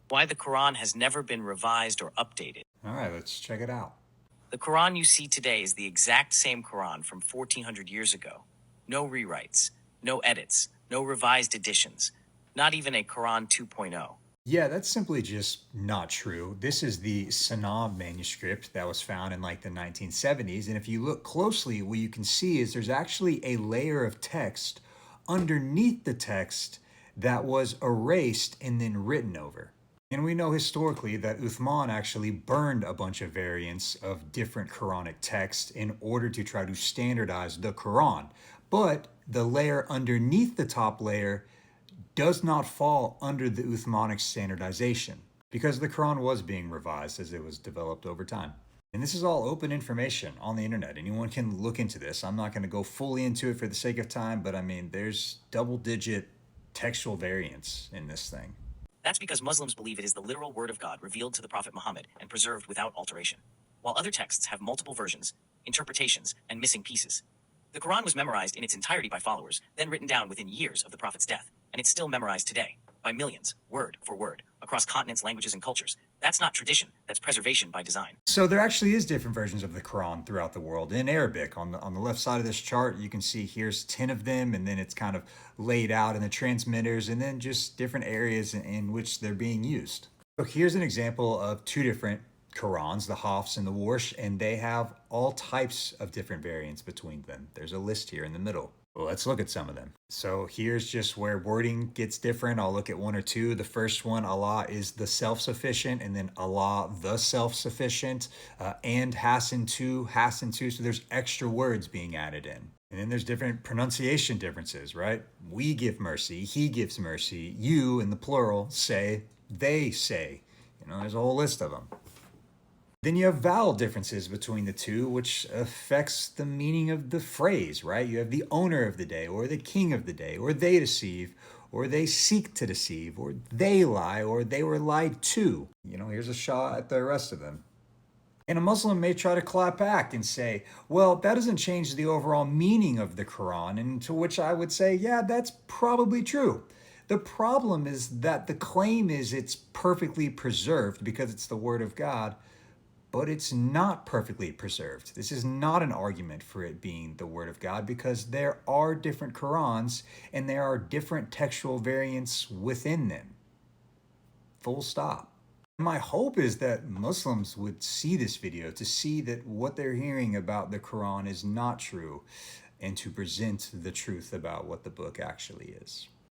Why the Quran has never been revised or updated. All right, let's check it out. The Quran you see today is the exact same Quran from 1400 years ago. No rewrites, no edits, no revised editions, not even a Quran 2.0. Yeah, that's simply just not true. This is the Sanaa manuscript that was found in like the 1970s. And if you look closely, what you can see is there's actually a layer of text underneath the text that was erased and then written over. And we know historically that Uthman actually burned a bunch of variants of different Quranic texts in order to try to standardize the Quran. But the layer underneath the top layer does not fall under the Uthmanic standardization because the Quran was being revised as it was developed over time. And this is all open information on the internet. Anyone can look into this. I'm not going to go fully into it for the sake of time, but I mean, there's double-digit textual variants in this thing. That's because Muslims believe it is the literal word of God revealed to the Prophet Muhammad and preserved without alteration, while other texts have multiple versions, interpretations, and missing pieces. The Quran was memorized in its entirety by followers, then written down within years of the Prophet's death, and it's still memorized today, by millions, word for word, across continents, languages, and cultures. That's not tradition, that's preservation by design. So there actually is different versions of the Quran throughout the world in Arabic. On the left side of this chart, you can see here's 10 of them, and then it's kind of laid out in the transmitters, and then just different areas in which they're being used. So here's an example of two different Qurans, the Hafs and the Warsh, and they have all types of different variants between them. There's a list here in the middle. Well, let's look at some of them. So here's just where wording gets different. I'll look at one or two. The first one, Allah is the self-sufficient, and then Allah the self-sufficient, and Hassan too. So there's extra words being added in. And then there's different pronunciation differences, right? We give mercy, he gives mercy, you in the plural say, they say. There's a whole list of them. Then you have vowel differences between the two, which affects the meaning of the phrase, right? You have the owner of the day, or the king of the day, or they deceive, or they seek to deceive, or they lie, or they were lied to. Here's a shot at the rest of them. And a Muslim may try to clap back and say, well, that doesn't change the overall meaning of the Quran, and to which I would say, yeah, that's probably true. The problem is that the claim is it's perfectly preserved because it's the Word of God, but it's not perfectly preserved. This is not an argument for it being the Word of God because there are different Qurans and there are different textual variants within them. Full stop. My hope is that Muslims would see this video to see that what they're hearing about the Quran is not true and to present the truth about what the book actually is.